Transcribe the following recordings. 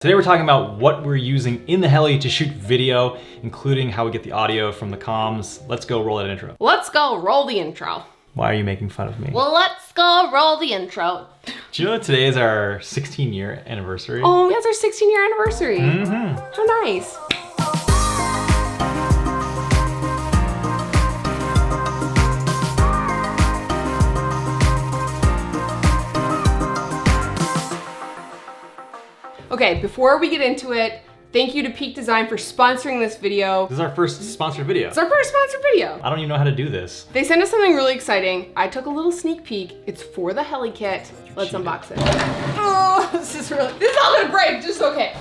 Today we're talking about what we're using in the heli to shoot video, including how we get the audio from the comms. Let's go roll that intro. Let's go roll the intro. Why are you making fun of me? Well, let's go roll the intro. Do you know that today is our 16-year anniversary? Oh, it's our 16-year anniversary. Mm-hmm. How nice. Okay, before we get into it, thank you to Peak Design for sponsoring this video. This is our first sponsored video. It's our first sponsored video. I don't even know how to do this. They sent us something really exciting. I took a little sneak peek. It's for the heli kit. Let's unbox it. Oh, this is all gonna break, just okay.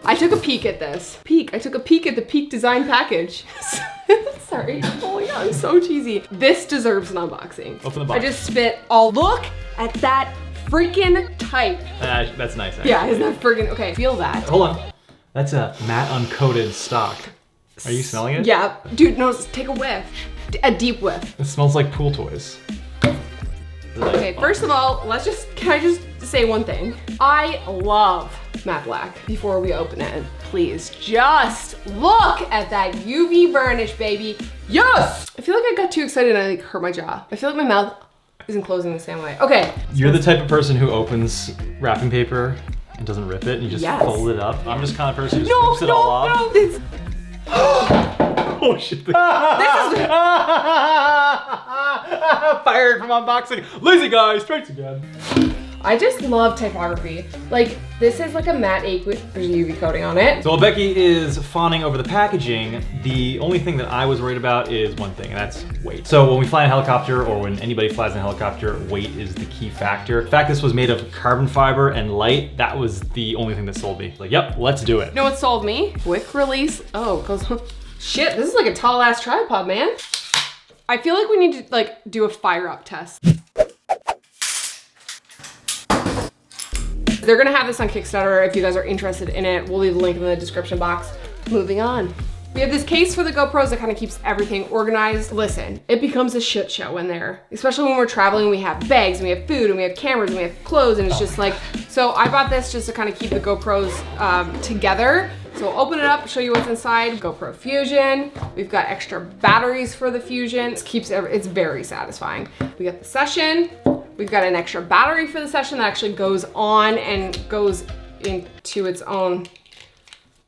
I took a peek at this. I took a peek at the Peak Design package. Sorry, oh my God, I'm so cheesy. This deserves an unboxing. Open the box. I just spit all, look at that freaking type. That's nice, actually. Yeah, isn't that freaking, okay, feel that. Hold on. That's a matte uncoated stock. Are you smelling it? Yeah, dude, no, take a whiff. A deep whiff. It smells like pool toys. Okay, first of all, can I just say one thing? I love matte black. Before we open it, please just look at that UV varnish, baby. Yes! I feel like I got too excited and I like hurt my jaw. I feel like my mouth isn't closing the same way. Okay. You're the type of person who opens wrapping paper and doesn't rip it and you just Yes. fold it up. I'm just kind of person who No, scoops it all off. no, it's, Oh shit. Fired from unboxing. Lazy guy strikes again. I just love typography. Like, this is like a matte aqueous, there's a UV coating on it. So while Becky is fawning over the packaging, the only thing that I was worried about is one thing, and that's weight. So when we fly in a helicopter, or when anybody flies in a helicopter, weight is the key factor. The fact this was made of carbon fiber and light, that was the only thing that sold me. Like, yep, let's do it. You know what sold me? Quick release. Oh, it goes, shit, this is like a tall ass tripod, man. I feel like we need to like do a fire up test. They're gonna have this on Kickstarter if you guys are interested in it. We'll leave the link in the description box. Moving on. We have this case for the GoPros that kind of keeps everything organized. Listen, it becomes a shit show in there, especially when we're traveling. We have bags and we have food and we have cameras and we have clothes and it's just like, so I bought this just to kind of keep the GoPros together. So I'll open it up, show you what's inside. GoPro Fusion. We've got extra batteries for the Fusion. It's very satisfying. We got the Session. We've got an extra battery for the Session that actually goes on and goes into its own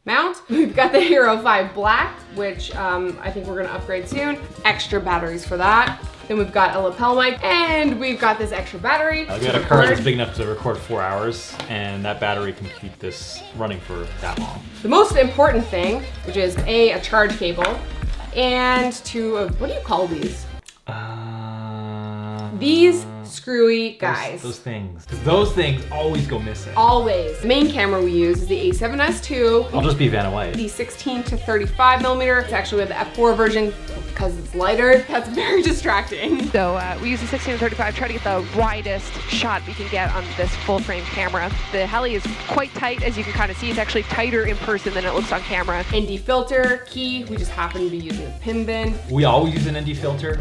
mount. We've got the Hero 5 Black, which I think we're gonna upgrade soon. Extra batteries for that. Then we've got a lapel mic, and we've got this extra battery. We got a card that's big enough to record 4 hours, and that battery can keep this running for that long. The most important thing, which is a charge cable, and what do you call these? These screwy guys. Those things. Because those things always go missing. Always. The main camera we use is the A7S II. I'll just be Vanna White. The 16 to 35 millimeter. It's actually with the F4 version because it's lighter. That's very distracting. So we use the 16 to 35, try to get the widest shot we can get on this full frame camera. The heli is quite tight, as you can kind of see. It's actually tighter in person than it looks on camera. ND filter, key. We just happen to be using the pin bin. We always use an ND filter.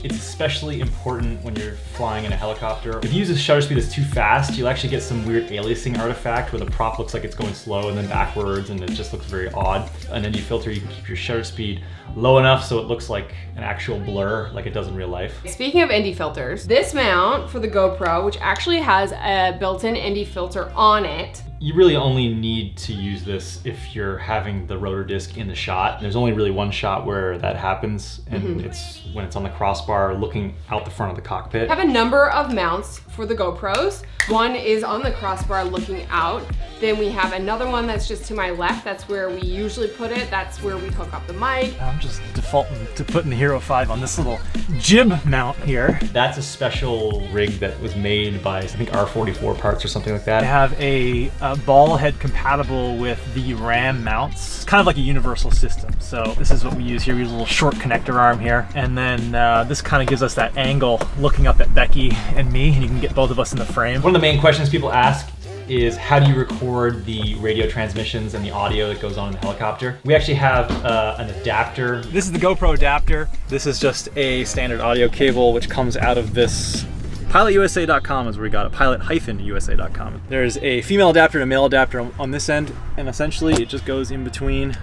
It's especially important when you're flying in a helicopter. If you use a shutter speed that's too fast, you'll actually get some weird aliasing artifact where the prop looks like it's going slow and then backwards and it just looks very odd. An ND filter, you can keep your shutter speed low enough so it looks like an actual blur like it does in real life. Speaking of ND filters, this mount for the GoPro, which actually has a built-in ND filter on it. You really only need to use this if you're having the rotor disc in the shot. There's only really one shot where that happens, and it's when it's on the crossbar looking out the front of the cockpit. I have a number of mounts for the GoPros. One is on the crossbar looking out. Then we have another one that's just to my left. That's where we usually put it. That's where we hook up the mic. I'm just defaulting to putting the Hero 5 on this little jib mount here. That's a special rig that was made by, I think, R44 parts or something like that. I have a ball head compatible with the RAM mounts, kind of like a universal system. So this is what we use here. We use a little short connector arm here. And then this kind of gives us that angle looking up at Becky and me, and you can get both of us in the frame. One of the main questions people ask is how do you record the radio transmissions and the audio that goes on in the helicopter? We actually have an adapter. This is the GoPro adapter. This is just a standard audio cable which comes out of this PilotUSA.com is where we got it, pilot-USA.com. There's a female adapter and a male adapter on this end, and essentially it just goes in between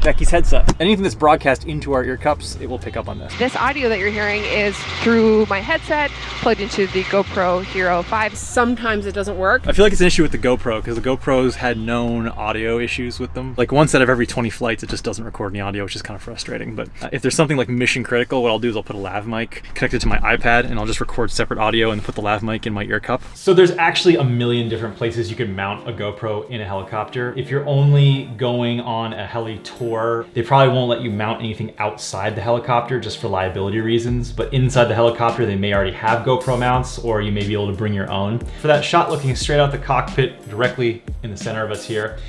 Becki's headset. Anything that's broadcast into our ear cups, it will pick up on this. This audio that you're hearing is through my headset plugged into the GoPro Hero 5. Sometimes it doesn't work. I feel like it's an issue with the GoPro because the GoPros had known audio issues with them. Like once out of every 20 flights, it just doesn't record any audio, which is kind of frustrating. But if there's something like mission critical, what I'll do is I'll put a lav mic connected to my iPad and I'll just record separate audio and put the lav mic in my ear cup. So there's actually a million different places you can mount a GoPro in a helicopter. If you're only going on a heli tour, they probably won't let you mount anything outside the helicopter just for liability reasons, but inside the helicopter they may already have GoPro mounts, or you may be able to bring your own. For that shot looking straight out the cockpit directly in the center of us here,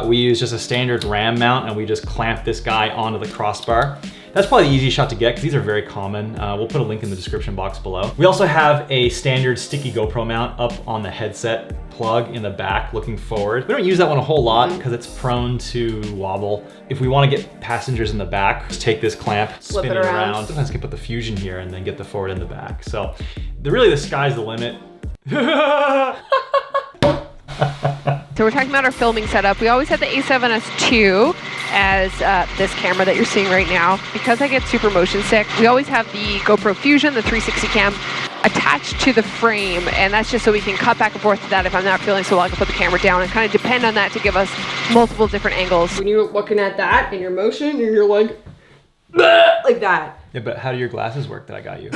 we use just a standard RAM mount and we just clamp this guy onto the crossbar. That's probably the easiest shot to get because these are very common. We'll put a link in the description box below. We also have a standard sticky GoPro mount up on the headset plug in the back looking forward. We don't use that one a whole lot because it's prone to wobble. If we want to get passengers in the back, just take this clamp, spin it around. Sometimes you can put the Fusion here and then get the forward in the back. So really the sky's the limit. So we're talking about our filming setup. We always had the A7S II as this camera that you're seeing right now. Because I get super motion sick, we always have the GoPro Fusion, the 360 cam, attached to the frame, and that's just so we can cut back and forth to that if I'm not feeling so well. I can put the camera down and kind of depend on that to give us multiple different angles. When you're looking at that in your motion and you're like that. Yeah, but how do your glasses work that I got you?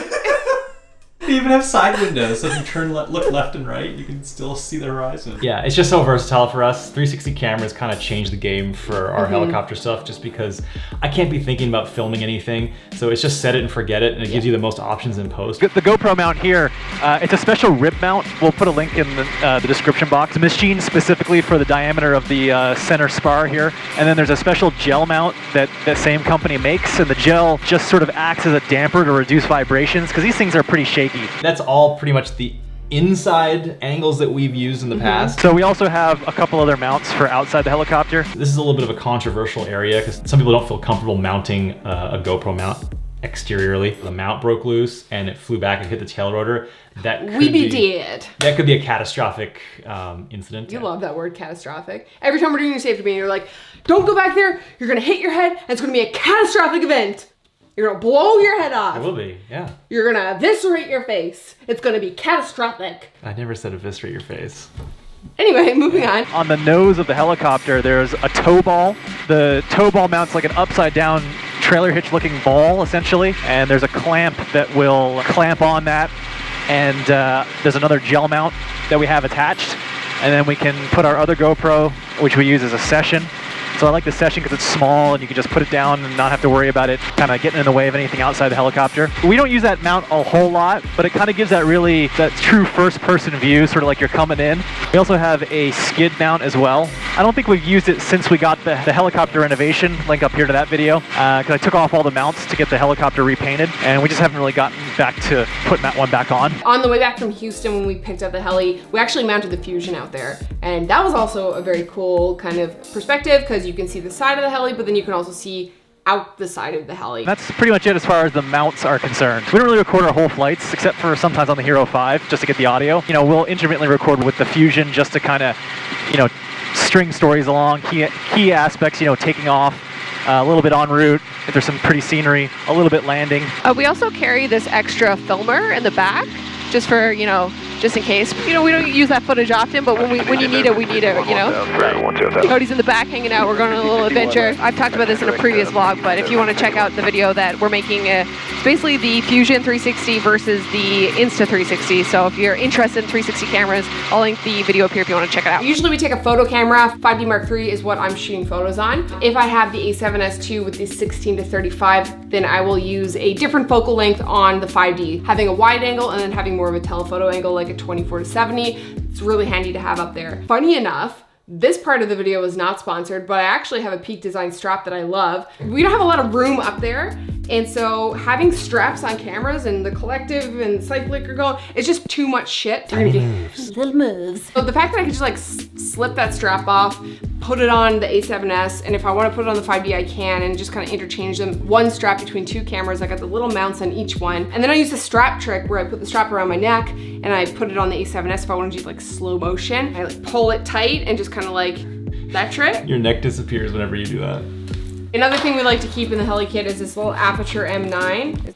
They even have side windows, so if you turn look left and right, you can still see the horizon. Yeah, it's just so versatile for us. 360 cameras kind of changed the game for our helicopter stuff just because I can't be thinking about filming anything. So it's just set it and forget it, and it gives you the most options in post. The GoPro mount here, it's a special rib mount. We'll put a link in the description box. It's machined specifically for the diameter of the center spar here. And then there's a special gel mount that same company makes, and the gel just sort of acts as a damper to reduce vibrations because these things are pretty shaky. That's all pretty much the inside angles that we've used in the past. So we also have a couple other mounts for outside the helicopter. This is a little bit of a controversial area because some people don't feel comfortable mounting a GoPro mount exteriorly. The mount broke loose and it flew back and hit the tail rotor. That could be dead. That could be a catastrophic incident. You love that word, catastrophic. Every time we're doing a safety meeting, you're like, don't go back there. You're gonna hit your head and it's gonna be a catastrophic event. You're gonna blow your head off. It will be, yeah. You're gonna eviscerate your face. It's gonna be catastrophic. I never said eviscerate your face. Anyway, moving on. On the nose of the helicopter, there's a tow ball. The tow ball mounts like an upside down trailer hitch looking ball, essentially. And there's a clamp that will clamp on that. And there's another gel mount that we have attached. And then we can put our other GoPro, which we use as a session. So I like the session because it's small and you can just put it down and not have to worry about it kind of getting in the way of anything outside the helicopter. We don't use that mount a whole lot, but it kind of gives that true first person view, sort of like you're coming in. We also have a skid mount as well. I don't think we've used it since we got the helicopter renovation, link up here to that video, because I took off all the mounts to get the helicopter repainted and we just haven't really gotten back to putting that one back on. On the way back from Houston when we picked up the heli, we actually mounted the Fusion out there. And that was also a very cool kind of perspective because you can see the side of the heli, but then you can also see out the side of the heli. That's pretty much it as far as the mounts are concerned. We don't really record our whole flights, except for sometimes on the Hero 5, just to get the audio. You know, we'll intermittently record with the Fusion just to kind of, you know, string stories along, key aspects, you know, taking off, a little bit en route, if there's some pretty scenery, a little bit landing. We also carry this extra filmer in the back, just for, you know, just in case. You know, we don't use that footage often, but when you need it, we need it, you know? Cody's in the back hanging out, we're going on a little adventure. I've talked about this in a previous vlog, but if you want to check out the video that we're making, it's basically the Fusion 360 versus the Insta 360. So if you're interested in 360 cameras, I'll link the video up here if you want to check it out. Usually we take a photo camera. 5D Mark III is what I'm shooting photos on. If I have the A7S II with the 16 to 35, then I will use a different focal length on the 5D, having a wide angle and then having more of a telephoto angle like a 24 to 70. It's really handy to have up there. Funny enough, this part of the video is not sponsored, but I actually have a Peak Design strap that I love. We don't have a lot of room up there, and so having straps on cameras and the Collective and Cyclic are going, it's just too much shit. Tiny moves. Little moves. So the fact that I could just like slip that strap off, put it on the A7S, and if I want to put it on the 5D, I can, and just kind of interchange them. One strap between two cameras. I got the little mounts on each one. And then I use the strap trick where I put the strap around my neck and I put it on the A7S if I want to do like slow motion. I like pull it tight and just kind of like that trick. Your neck disappears whenever you do that. Another thing we like to keep in the heli kit is this little Aperture M9.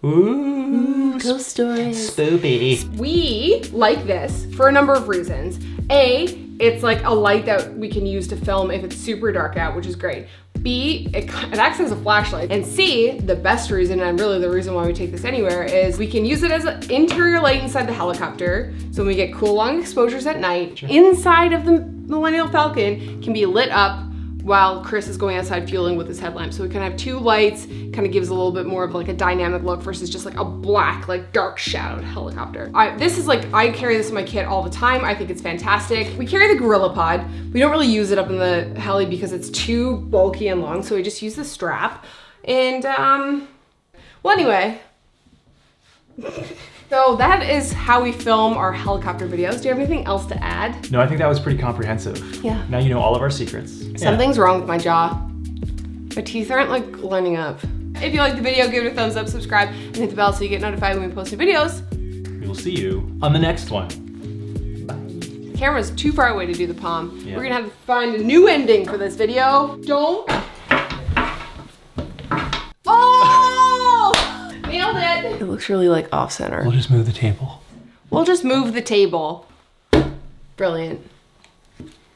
Ooh, ghost stories. Spoopy. We like this for a number of reasons. A, it's like a light that we can use to film if it's super dark out, which is great. B, it acts as a flashlight. And C, the best reason, and really the reason why we take this anywhere, is we can use it as an interior light inside the helicopter. So when we get cool long exposures at night, inside of the Millennial Falcon can be lit up while Chris is going outside fueling with his headlamp. So we can have two lights, kind of gives a little bit more of like a dynamic look versus just like a black, like dark shadowed helicopter. This is like, I carry this in my kit all the time. I think it's fantastic. We carry the Gorilla Pod. We don't really use it up in the heli because it's too bulky and long, so we just use the strap. And well, anyway. So that is how we film our helicopter videos. Do you have anything else to add? No, I think that was pretty comprehensive. Yeah. Now you know all of our secrets. Something's wrong with my jaw. My teeth aren't like lining up. If you like the video, give it a thumbs up, subscribe, and hit the bell so you get notified when we post new videos. We will see you on the next one. The camera's too far away to do the palm. Yeah. We're gonna have to find a new ending for this video. Don't. Oh! Nailed it. It looks really like off center. We'll just move the table. We'll just move the table. Brilliant.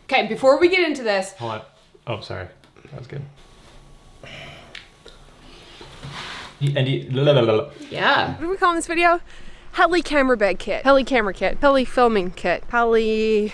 Okay, before we get into this. Hold on. Oh, sorry. That was good. Yeah. What are we calling this video? Heli camera bag kit. Heli camera kit. Heli filming kit. Heli...